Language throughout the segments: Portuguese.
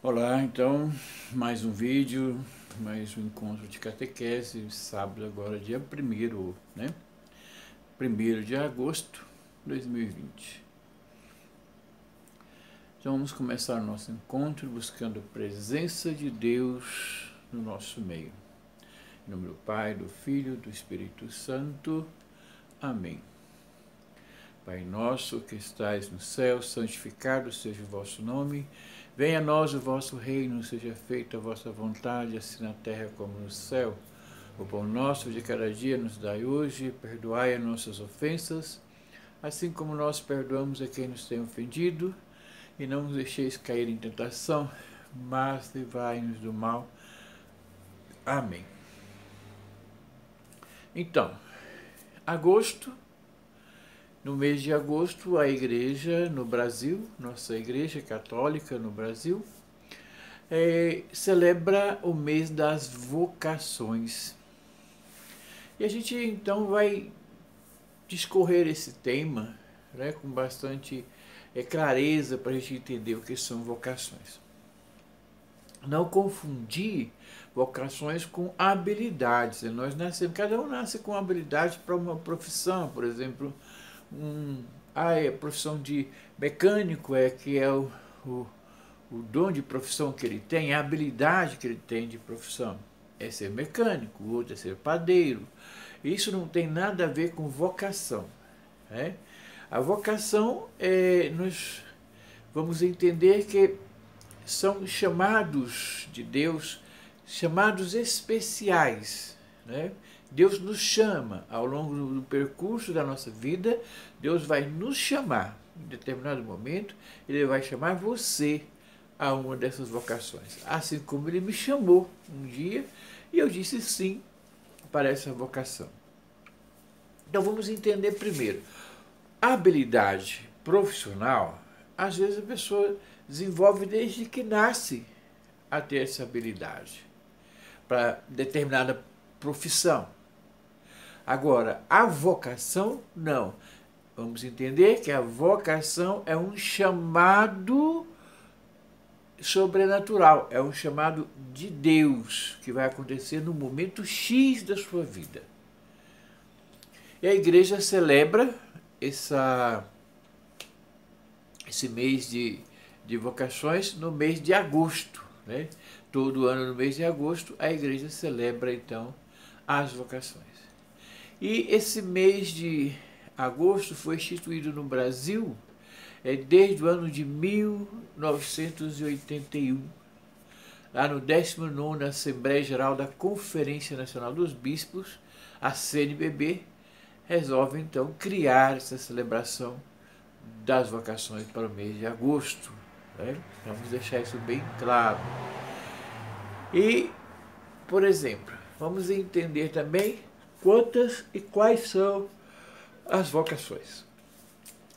Olá, então, mais um vídeo, mais um encontro de catequese, sábado agora, dia 1º, né? 1º de agosto de 2020. Então vamos começar o nosso encontro buscando a presença de Deus no nosso meio. Em nome do Pai, do Filho e do Espírito Santo. Amém. Pai nosso que estais no céu, santificado seja o vosso nome. Venha a nós o vosso reino, seja feita a vossa vontade, assim na terra como no céu. O pão nosso de cada dia nos dai hoje, perdoai as nossas ofensas, assim como nós perdoamos a quem nos tem ofendido, e não nos deixeis cair em tentação, mas livrai-nos do mal. Amém. Então, agosto. No mês de agosto, a igreja no Brasil, nossa igreja católica no Brasil, celebra o mês das vocações. E a gente então vai discorrer esse tema, né, com bastante clareza para a gente entender o que são vocações. Não confundir vocações com habilidades. Nós nascemos, cada um nasce com habilidade para uma profissão, por exemplo. A profissão de mecânico que é o dom de profissão que ele tem, a habilidade que ele tem de profissão é ser mecânico, o outro é ser padeiro. Isso não tem nada a ver com vocação, né? A vocação nós vamos entender que são chamados de Deus, chamados especiais, né? Deus nos chama ao longo do percurso da nossa vida. Deus vai nos chamar em determinado momento. Ele vai chamar você a uma dessas vocações, assim como ele me chamou um dia e eu disse sim para essa vocação. Então vamos entender primeiro a habilidade profissional. Às vezes a pessoa desenvolve desde que nasce a ter essa habilidade para determinada profissão. Agora, a vocação, não. Vamos entender que a vocação é um chamado sobrenatural, é um chamado de Deus, que vai acontecer no momento X da sua vida. E a igreja celebra esse mês de vocações no mês de agosto, né? Todo ano no mês de agosto a igreja celebra então as vocações. E esse mês de agosto foi instituído no Brasil desde o ano de 1981, lá no 19ª Assembleia Geral da Conferência Nacional dos Bispos, a CNBB, resolve então criar essa celebração das vocações para o mês de agosto, né? Vamos deixar isso bem claro. E, por exemplo, vamos entender também quantas e quais são as vocações.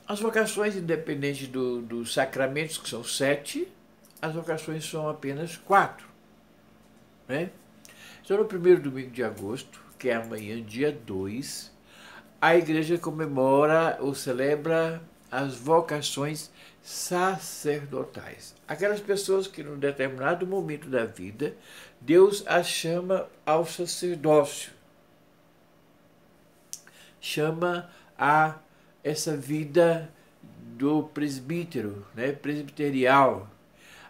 As vocações, independente dos sacramentos, que são 7, as vocações são apenas 4. Né? Então, no primeiro domingo de agosto, que é amanhã, dia 2, a igreja comemora ou celebra as vocações sacerdotais. Aquelas pessoas que, num determinado momento da vida, Deus as chama ao sacerdócio. Chama a essa vida do presbítero, né, presbiterial.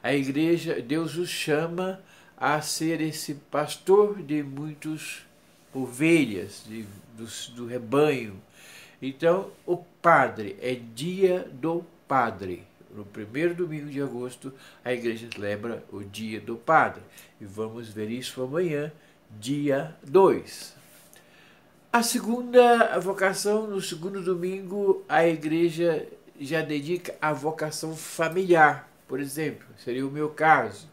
A igreja, Deus os chama a ser esse pastor de muitas ovelhas, do rebanho. Então, o padre, é dia do padre. No primeiro domingo de agosto, a igreja celebra o dia do padre. E vamos ver isso amanhã, dia 2. A segunda vocação, no segundo domingo, a igreja já dedica a vocação familiar. Por exemplo, seria o meu caso.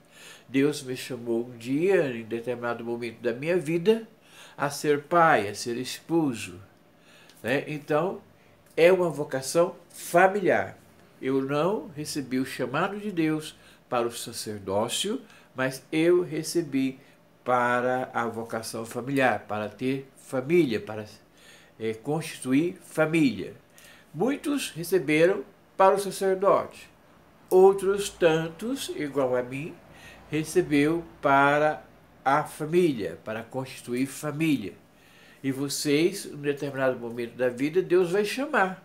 Deus me chamou um dia, em determinado momento da minha vida, a ser pai, a ser esposo. Né? Então, é uma vocação familiar. Eu não recebi o chamado de Deus para o sacerdócio, mas eu recebi para a vocação familiar, para ter família, para constituir família. Muitos receberam para o sacerdote, outros tantos, igual a mim, recebeu para a família, para constituir família. E vocês, em um determinado momento da vida, Deus vai chamar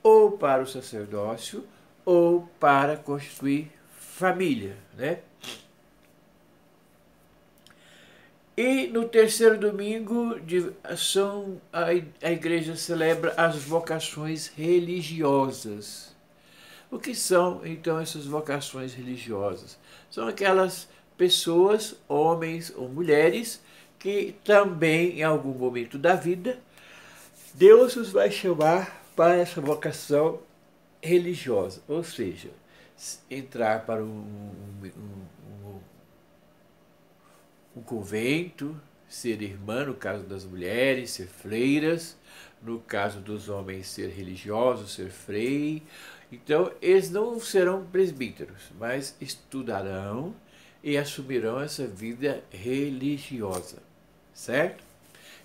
ou para o sacerdócio ou para constituir família, né? E no terceiro domingo de ação, a igreja celebra as vocações religiosas. O que são, então, essas vocações religiosas? São aquelas pessoas, homens ou mulheres, que também, em algum momento da vida, Deus os vai chamar para essa vocação religiosa. Ou seja, entrar para um convento, ser irmã, no caso das mulheres, ser freiras, no caso dos homens, ser religiosos, ser frei. Então, eles não serão presbíteros, mas estudarão e assumirão essa vida religiosa, certo?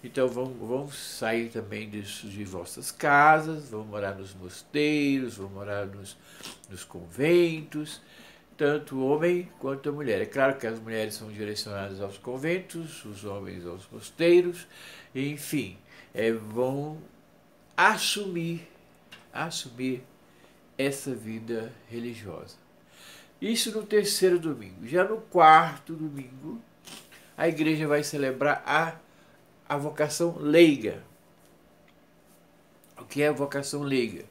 Então, vão sair também de vossas casas, vão morar nos mosteiros, vão morar nos conventos, tanto o homem quanto a mulher. É claro que as mulheres são direcionadas aos conventos, os homens aos mosteiros, enfim, vão assumir essa vida religiosa. Isso no terceiro domingo. Já no quarto domingo, a igreja vai celebrar a vocação leiga. O que é a vocação leiga?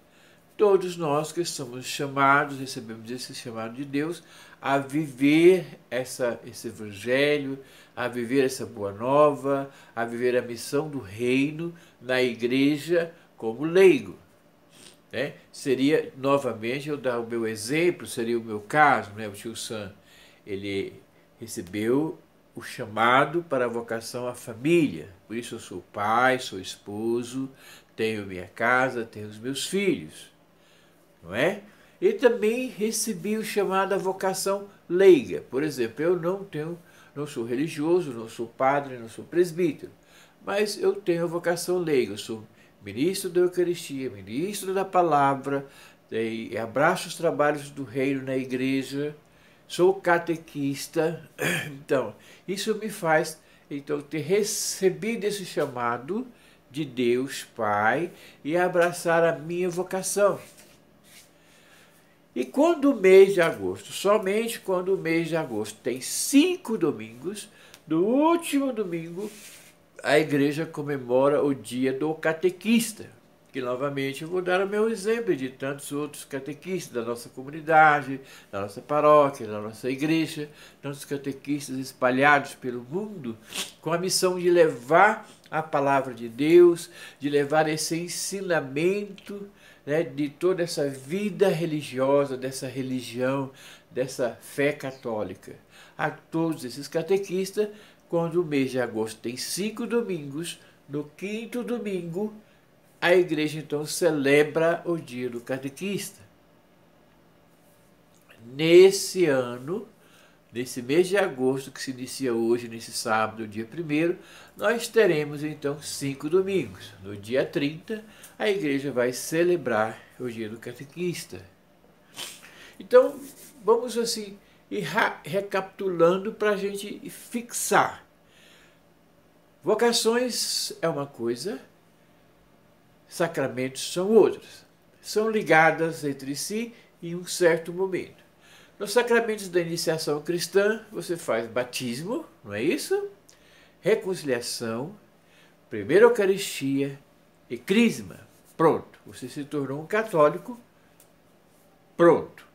Todos nós que somos chamados, recebemos esse chamado de Deus a viver esse evangelho, a viver essa boa nova, a viver a missão do reino na igreja como leigo. Né? Seria, novamente, eu dar o meu exemplo, seria o meu caso, né? O tio Sam, ele recebeu o chamado para a vocação à família, por isso eu sou pai, sou esposo, tenho minha casa, tenho os meus filhos. Não é? E também recebi o chamado à vocação leiga. Por exemplo, eu não sou religioso, não sou padre, não sou presbítero, mas eu tenho a vocação leiga. Eu sou ministro da Eucaristia, ministro da Palavra, abraço os trabalhos do reino na igreja, sou catequista. Então, isso me faz ter recebido esse chamado de Deus Pai e abraçar a minha vocação. E quando o mês de agosto, somente quando o mês de agosto tem 5 domingos, no último domingo a igreja comemora o dia do catequista, que novamente eu vou dar o meu exemplo de tantos outros catequistas da nossa comunidade, da nossa paróquia, da nossa igreja, tantos catequistas espalhados pelo mundo, com a missão de levar a palavra de Deus, de levar esse ensinamento, né, de toda essa vida religiosa, dessa religião, dessa fé católica. A todos esses catequistas, quando o mês de agosto tem 5 domingos, no quinto domingo, a igreja então celebra o dia do catequista. Nesse ano, nesse mês de agosto, que se inicia hoje, nesse sábado, dia 1º, nós teremos então 5 domingos. No dia 30, a igreja vai celebrar o dia do catequista. Então, vamos assim ir recapitulando para a gente fixar. Vocações é uma coisa, sacramentos são outras. São ligadas entre si em um certo momento. Nos sacramentos da iniciação cristã, você faz batismo, não é isso? Reconciliação, primeira Eucaristia e crisma. Pronto, você se tornou um católico. Pronto.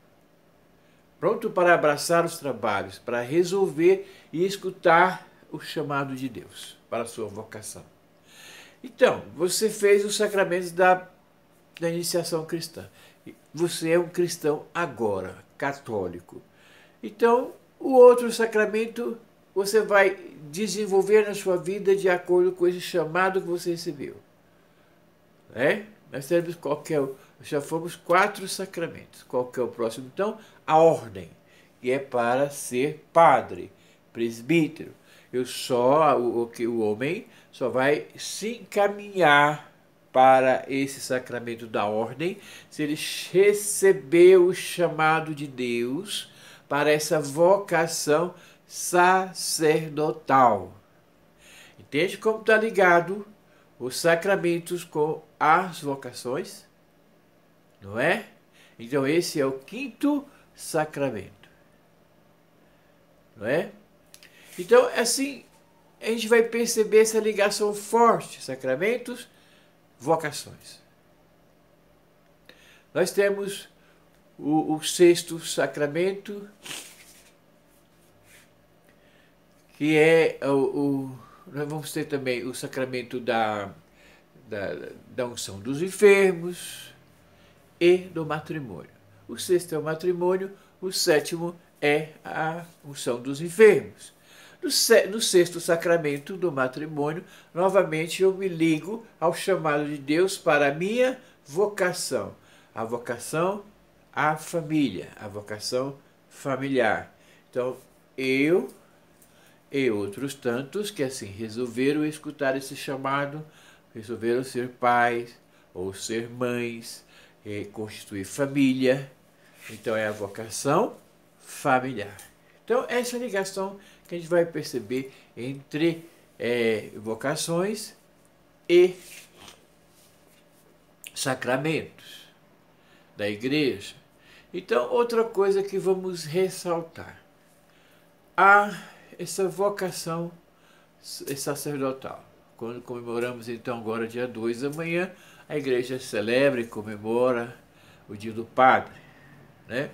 Pronto para abraçar os trabalhos, para resolver e escutar o chamado de Deus para a sua vocação. Então, você fez os sacramentos da iniciação cristã. Você é um cristão agora, católico. Então, o outro sacramento você vai desenvolver na sua vida de acordo com esse chamado que você recebeu. Né? Nós temos já fomos 4 sacramentos. Qual que é o próximo? Então, a ordem, que é para ser padre, presbítero. O homem só vai se encaminhar para esse sacramento da ordem se ele recebeu o chamado de Deus para essa vocação sacerdotal. Entende como está ligado os sacramentos com as vocações? Não é? Então esse é o quinto sacramento. Não é? Então assim a gente vai perceber essa ligação forte, sacramentos, vocações. Nós temos o sexto sacramento, que é nós vamos ter também o sacramento da unção dos enfermos e do matrimônio. O sexto é o matrimônio, o sétimo é a unção dos enfermos. No sexto sacramento do matrimônio, novamente eu me ligo ao chamado de Deus para a minha vocação. A vocação à família, a vocação familiar. Então, eu e outros tantos que assim resolveram escutar esse chamado, resolveram ser pais ou ser mães, constituir família. Então, é a vocação familiar. Então, essa ligação que a gente vai perceber entre vocações e sacramentos da igreja. Então, outra coisa que vamos ressaltar. Essa vocação sacerdotal. Quando comemoramos, então, agora dia 2 amanhã, a igreja celebra e comemora o dia do Padre. Né?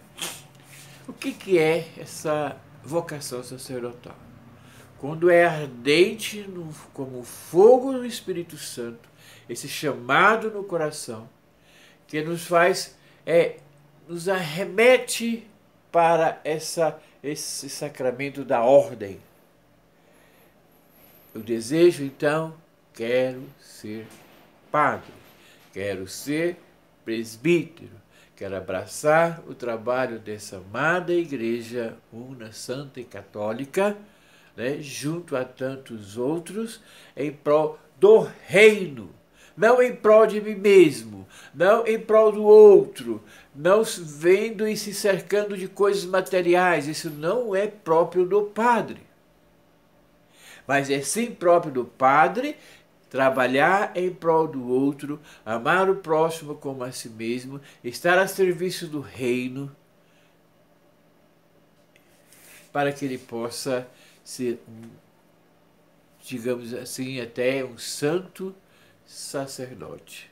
O que é essa vocação sacerdotal? Quando é ardente como fogo no Espírito Santo, esse chamado no coração, que nos faz, nos arremete para esse sacramento da ordem. Eu desejo, então, quero ser padre, quero ser presbítero, quero abraçar o trabalho dessa amada igreja una, santa e católica, né, junto a tantos outros, em prol do reino, não em prol de mim mesmo, não em prol do outro, não vendo e se cercando de coisas materiais. Isso não é próprio do padre. Mas é sim próprio do padre trabalhar em prol do outro, amar o próximo como a si mesmo, estar a serviço do reino, para que ele possa ser, digamos assim, até um santo sacerdote.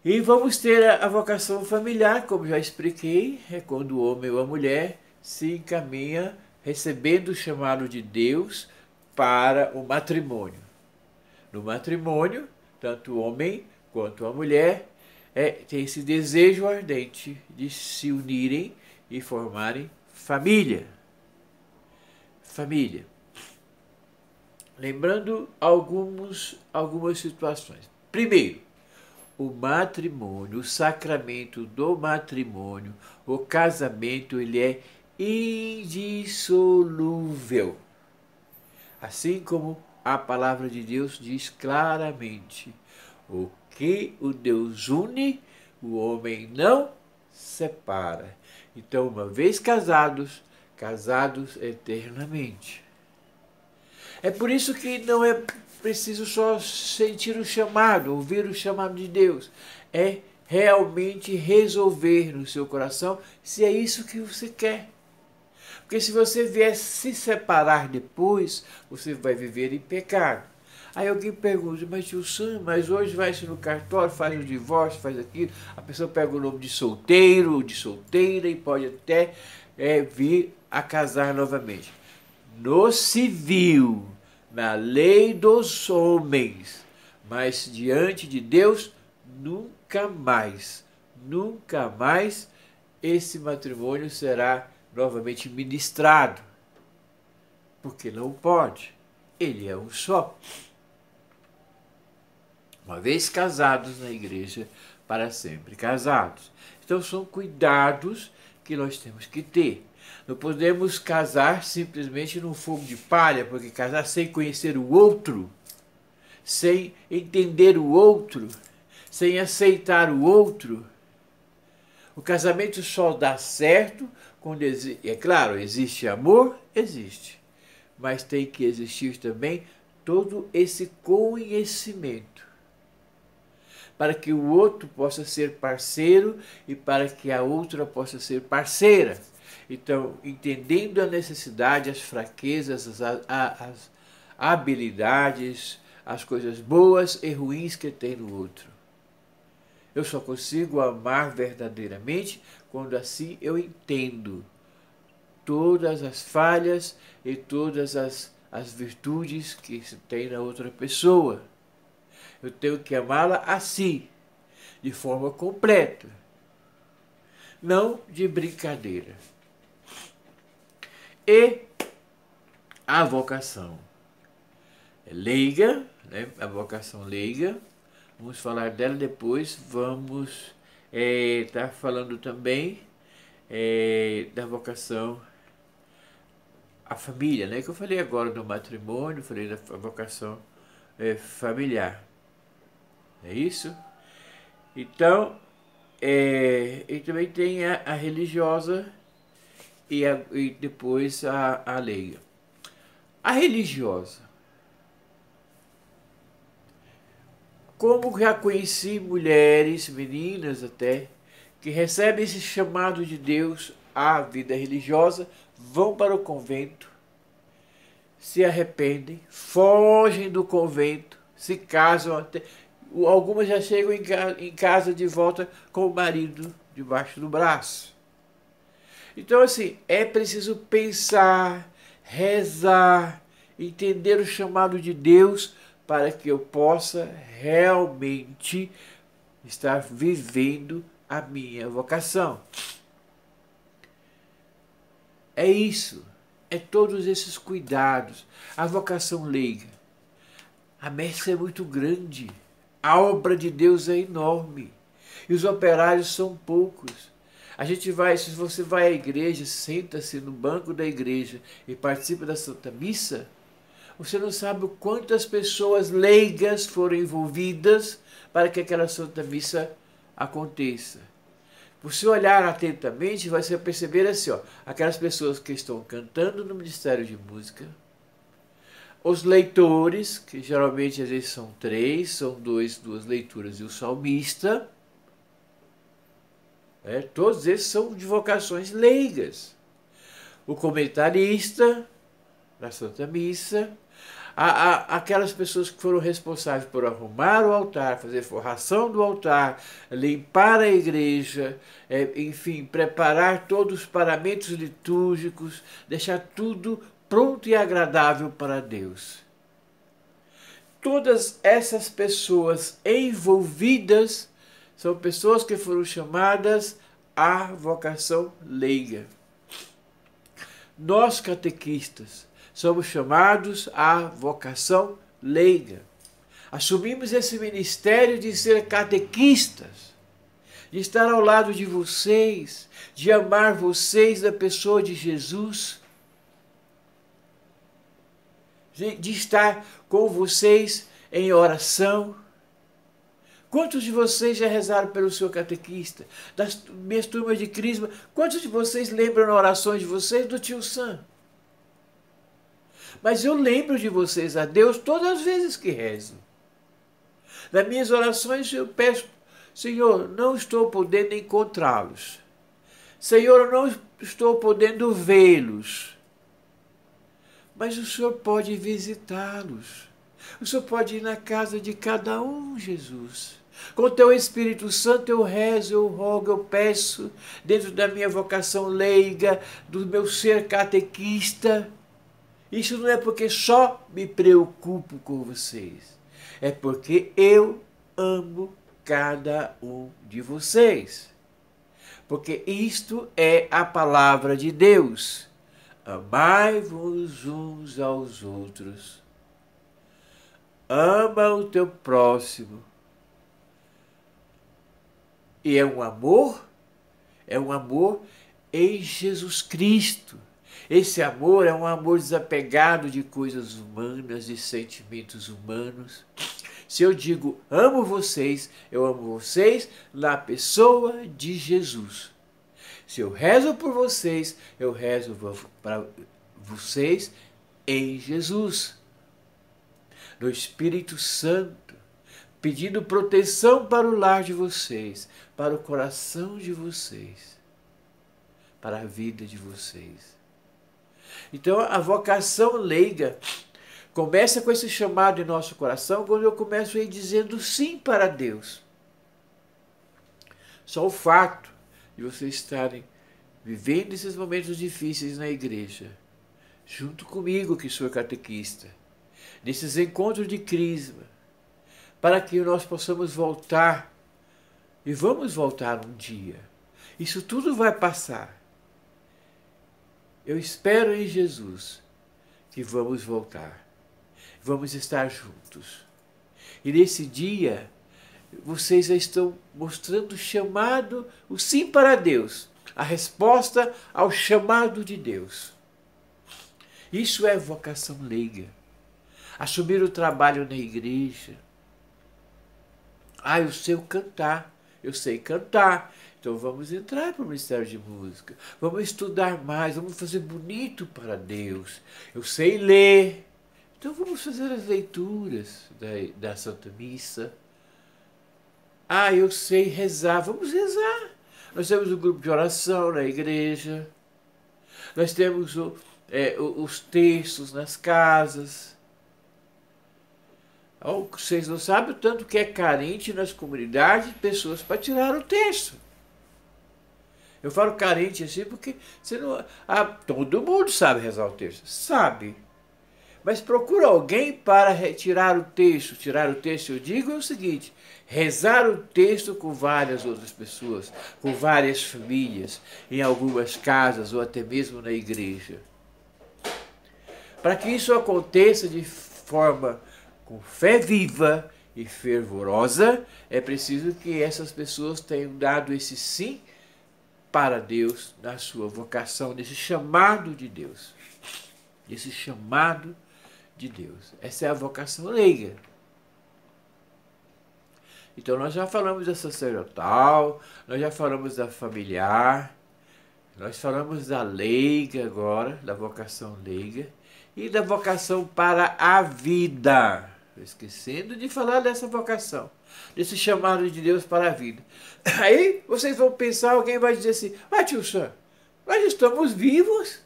E vamos ter a vocação familiar, como já expliquei, é quando o homem ou a mulher se encaminha recebendo o chamado de Deus para o matrimônio. No matrimônio, tanto o homem quanto a mulher tem esse desejo ardente de se unirem e formarem família. Família. Lembrando algumas situações. Primeiro, o matrimônio, o sacramento do matrimônio, o casamento, ele é indissolúvel. Assim como a palavra de Deus diz claramente: o que o Deus une, o homem não separa. Então, uma vez casados, casados eternamente. É por isso que não é preciso só sentir o chamado, ouvir o chamado de Deus. É realmente resolver no seu coração se é isso que você quer. Porque se você vier se separar depois, você vai viver em pecado. Aí alguém pergunta: mas tio Sam, mas hoje vai-se no cartório, faz o divórcio, faz aquilo, a pessoa pega o nome de solteiro ou de solteira e pode até vir a casar novamente. No civil, na lei dos homens, mas diante de Deus, nunca mais esse matrimônio será novamente ministrado, porque não pode, ele é um só. Uma vez casados na igreja, para sempre casados. Então são cuidados que nós temos que ter. Não podemos casar simplesmente num fogo de palha, porque casar sem conhecer o outro, sem entender o outro, sem aceitar o outro O casamento só dá certo quando é claro, existe amor, existe, mas tem que existir também todo esse conhecimento para que o outro possa ser parceiro e para que a outra possa ser parceira. Então, entendendo a necessidade, as fraquezas, as habilidades, as coisas boas e ruins que tem no outro. Eu só consigo amar verdadeiramente quando assim eu entendo todas as falhas e todas as virtudes que se tem na outra pessoa. Eu tenho que amá-la assim, de forma completa, não de brincadeira. E a vocação é leiga, né? A vocação leiga, vamos falar dela depois, vamos estar falando também da vocação à família, né? Que eu falei agora do matrimônio, falei da vocação familiar. É isso? Então, e também tem a religiosa e depois a leiga. A religiosa. Como já conheci mulheres, meninas até, que recebem esse chamado de Deus à vida religiosa, vão para o convento, se arrependem, fogem do convento, se casam até. Algumas já chegam em casa de volta com o marido debaixo do braço. Então, assim, é preciso pensar, rezar, entender o chamado de Deus para que eu possa realmente estar vivendo a minha vocação. É isso, é todos esses cuidados. A vocação leiga. A messe é muito grande, a obra de Deus é enorme e os operários são poucos. A gente vai, se você vai à igreja, senta-se no banco da igreja e participa da Santa Missa, você não sabe quantas pessoas leigas foram envolvidas para que aquela Santa Missa aconteça. Por se olhar atentamente, você vai perceber assim, ó, aquelas pessoas que estão cantando no Ministério de Música, os leitores, que geralmente às vezes são três, são duas leituras e o salmista, todos esses são de vocações leigas. O comentarista da Santa Missa, aquelas pessoas que foram responsáveis por arrumar o altar, fazer forração do altar, limpar a igreja, enfim, preparar todos os paramentos litúrgicos, deixar tudo pronto e agradável para Deus. Todas essas pessoas envolvidas são pessoas que foram chamadas à vocação leiga. Nós, catequistas, somos chamados à vocação leiga. Assumimos esse ministério de ser catequistas, de estar ao lado de vocês, de amar vocês na pessoa de Jesus, de estar com vocês em oração. Quantos de vocês já rezaram pelo seu catequista? Das minhas turmas de crisma, quantos de vocês lembram nas orações de vocês do tio Sam? Mas eu lembro de vocês a Deus todas as vezes que rezo. Nas minhas orações eu peço, Senhor, não estou podendo encontrá-los. Senhor, eu não estou podendo vê-los. Mas o Senhor pode visitá-los. O Senhor pode ir na casa de cada um, Jesus. Com o teu Espírito Santo eu rezo, eu rogo, eu peço, dentro da minha vocação leiga, do meu ser catequista. Isso não é porque só me preocupo com vocês. É porque eu amo cada um de vocês. Porque isto é a palavra de Deus. Amai-vos uns aos outros. Ama o teu próximo. E é um amor em Jesus Cristo. Esse amor é um amor desapegado de coisas humanas, de sentimentos humanos, Se eu digo amo vocês, eu amo vocês na pessoa de Jesus. Se eu rezo por vocês, eu rezo para vocês em Jesus, no Espírito Santo, pedindo proteção para o lar de vocês, para o coração de vocês, para a vida de vocês. Então a vocação leiga começa com esse chamado em nosso coração, quando eu começo a ir dizendo sim para Deus. Só o fato de vocês estarem vivendo esses momentos difíceis na igreja, junto comigo que sou catequista, nesses encontros de crisma, para que nós possamos voltar, e vamos voltar um dia. Isso tudo vai passar. Eu espero em Jesus que vamos voltar, vamos estar juntos. E nesse dia, vocês já estão mostrando o chamado, o sim para Deus, a resposta ao chamado de Deus. Isso é vocação leiga. Assumir o trabalho na igreja. Eu sei cantar, eu sei cantar. Então vamos entrar para o Ministério de Música. Vamos estudar mais, vamos fazer bonito para Deus. Eu sei ler. Então vamos fazer as leituras da Santa Missa. Eu sei rezar, vamos rezar. Nós temos um grupo de oração na igreja. Nós temos os textos nas casas. Vocês não sabem o tanto que é carente nas comunidades pessoas para tirar o texto. Eu falo carente assim porque você não, todo mundo sabe rezar o texto. Sabe. Mas procura alguém para retirar o texto. Tirar o texto, eu digo, é o seguinte: rezar o texto com várias outras pessoas, com várias famílias, em algumas casas ou até mesmo na igreja. Para que isso aconteça de forma com fé viva e fervorosa, é preciso que essas pessoas tenham dado esse sim para Deus na sua vocação, nesse chamado de Deus. Esse chamado de Deus. Essa é a vocação leiga. Então nós já falamos da sacerdotal, nós já falamos da familiar, nós falamos da leiga agora, da vocação leiga, e da vocação para a vida. Esquecendo de falar dessa vocação, desse chamado de Deus para a vida. Aí vocês vão pensar, alguém vai dizer assim: tio Sam, nós estamos vivos.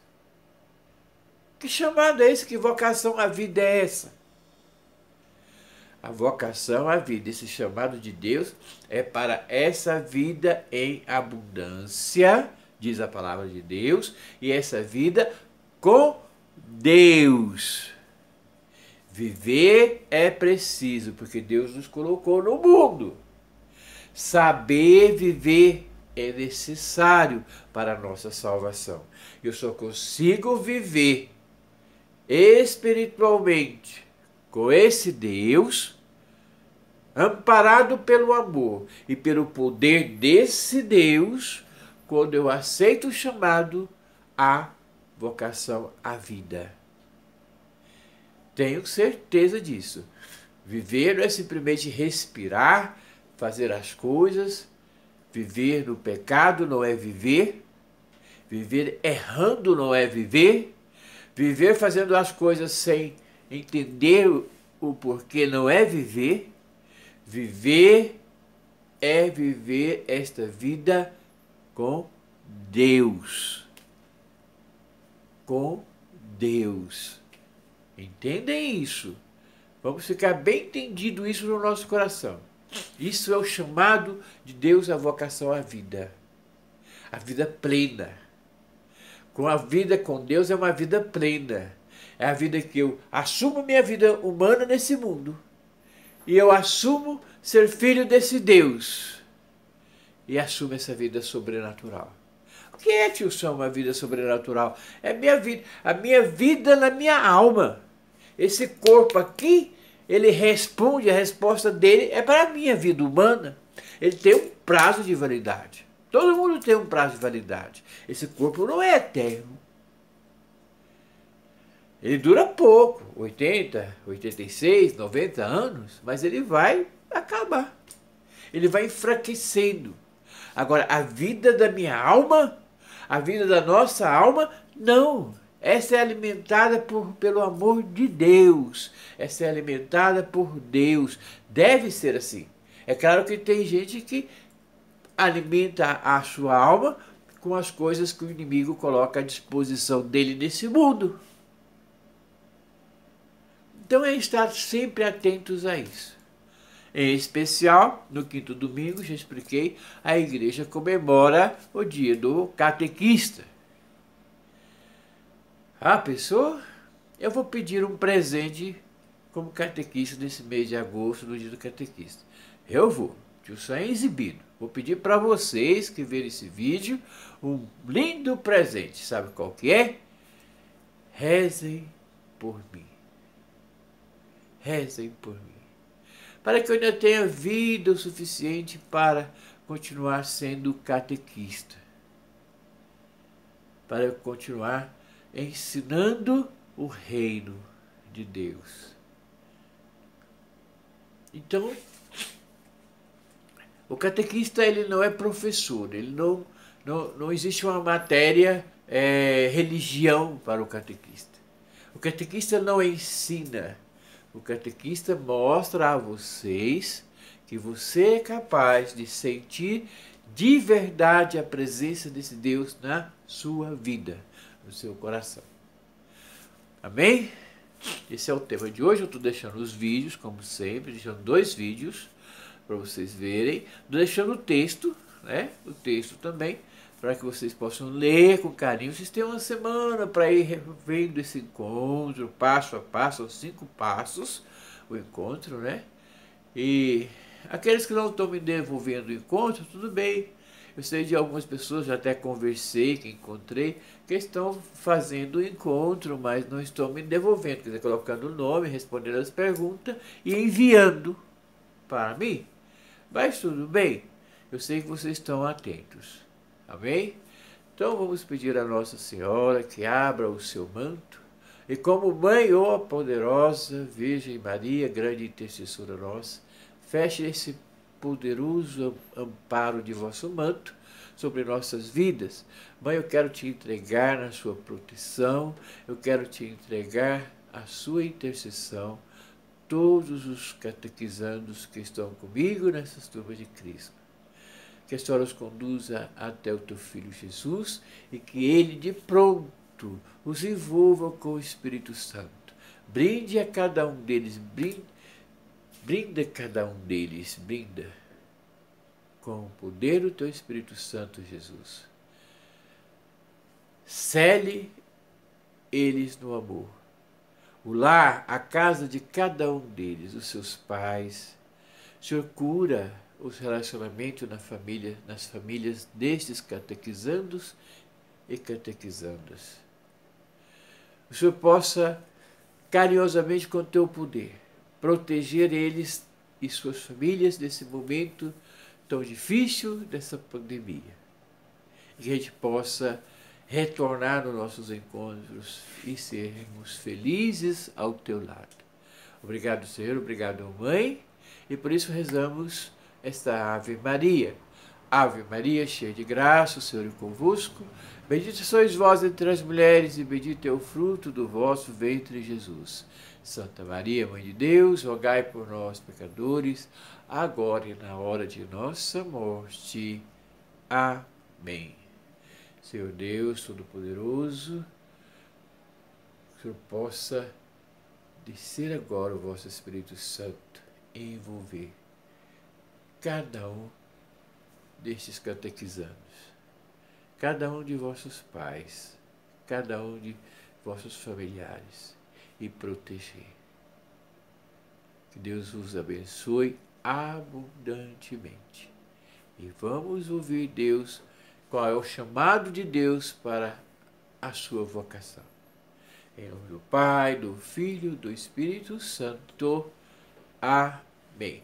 Que chamado é esse? Que vocação à vida é essa? A vocação à vida, esse chamado de Deus, é para essa vida em abundância, diz a palavra de Deus, e essa vida com Deus. Viver é preciso, porque Deus nos colocou no mundo. Saber viver é necessário para a nossa salvação. Eu só consigo viver espiritualmente com esse Deus, amparado pelo amor e pelo poder desse Deus, quando eu aceito o chamado à vocação à vida. Tenho certeza disso. Viver não é simplesmente respirar, fazer as coisas. Viver no pecado não é viver. Viver errando não é viver. Viver fazendo as coisas sem entender o porquê não é viver. Viver é viver esta vida com Deus. Com Deus. Entendem isso? Vamos ficar bem entendido isso no nosso coração. Isso é o chamado de Deus à vocação à vida. A vida plena. Com a vida com Deus é uma vida plena. É a vida que eu assumo minha vida humana nesse mundo. E eu assumo ser filho desse Deus. E assumo essa vida sobrenatural. O que é, tio Sam, uma vida sobrenatural? É a minha vida na minha alma. Esse corpo aqui, ele responde, a resposta dele é para a minha vida humana. Ele tem um prazo de validade. Todo mundo tem um prazo de validade. Esse corpo não é eterno. Ele dura pouco, 80, 86, 90 anos, mas ele vai acabar. Ele vai enfraquecendo. Agora, a vida da minha alma, a vida da nossa alma, não. Essa é alimentada pelo amor de Deus. Essa é alimentada por Deus. Deve ser assim. É claro que tem gente que alimenta a sua alma com as coisas que o inimigo coloca à disposição dele nesse mundo. Então é estar sempre atentos a isso. Em especial, no quinto domingo, já expliquei, a igreja comemora o dia do catequista. Ah, pessoa, eu vou pedir um presente como catequista nesse mês de agosto, no dia do catequista. Eu vou, tio Sam é exibido. Vou pedir para vocês que verem esse vídeo um lindo presente. Sabe qual que é? Rezem por mim. Rezem por mim. Para que eu ainda tenha vida o suficiente para continuar sendo catequista. Para eu continuar ensinando o reino de Deus. Então, o catequista ele não é professor, ele não existe uma matéria religião para o catequista. O catequista não ensina. O catequista mostra a vocês que você é capaz de sentir de verdade a presença desse Deus na sua vida, no seu coração. Amém? Esse é o tema de hoje. Eu estou deixando os vídeos, como sempre, deixando 2 vídeos para vocês verem, deixando o texto, né? O texto também, para que vocês possam ler com carinho. Vocês têm uma semana para ir vendo esse encontro, passo a passo, aos 5 passos, o encontro, né? E aqueles que não estão me devolvendo o encontro, tudo bem. Eu sei de algumas pessoas, já até conversei, que encontrei, que estão fazendo o encontro, mas não estão me devolvendo, quer dizer, colocando o nome, respondendo as perguntas e enviando para mim. Mas tudo bem, eu sei que vocês estão atentos. Amém? Então vamos pedir a Nossa Senhora que abra o seu manto e como Mãe, ó poderosa Virgem Maria, grande intercessora nossa, feche esse poderoso amparo de vosso manto sobre nossas vidas. Mãe, eu quero te entregar na sua proteção, eu quero te entregar a sua intercessão, todos os catequizandos que estão comigo nessas turmas de Cristo. Que a Senhora os conduza até o teu Filho Jesus e que Ele de pronto os envolva com o Espírito Santo. Brinde a cada um deles, brinda cada um deles, brinda com o poder do teu Espírito Santo, Jesus. Cele eles no amor. O lar, a casa de cada um deles, os seus pais. O Senhor cura os relacionamentos na família, nas famílias destes catequizandos e catequizandas. O Senhor possa, carinhosamente com o teu poder, proteger eles e suas famílias nesse momento tão difícil dessa pandemia. E que a gente possa retornar nos nossos encontros e sermos felizes ao teu lado. Obrigado, Senhor, obrigado, Mãe, e por isso rezamos esta Ave Maria. Ave Maria, cheia de graça, o Senhor é convosco. Bendita sois vós entre as mulheres, e bendito é o fruto do vosso ventre, Jesus. Santa Maria, Mãe de Deus, rogai por nós, pecadores, agora e na hora de nossa morte. Amém. Senhor Deus Todo-Poderoso, que o Senhor possa descer agora o vosso Espírito Santo e envolver cada um destes catequizandos, cada um de vossos pais, cada um de vossos familiares e proteger. Que Deus vos abençoe abundantemente. E vamos ouvir Deus, qual é o chamado de Deus para a sua vocação. Em nome do Pai, do Filho, do Espírito Santo. Amém.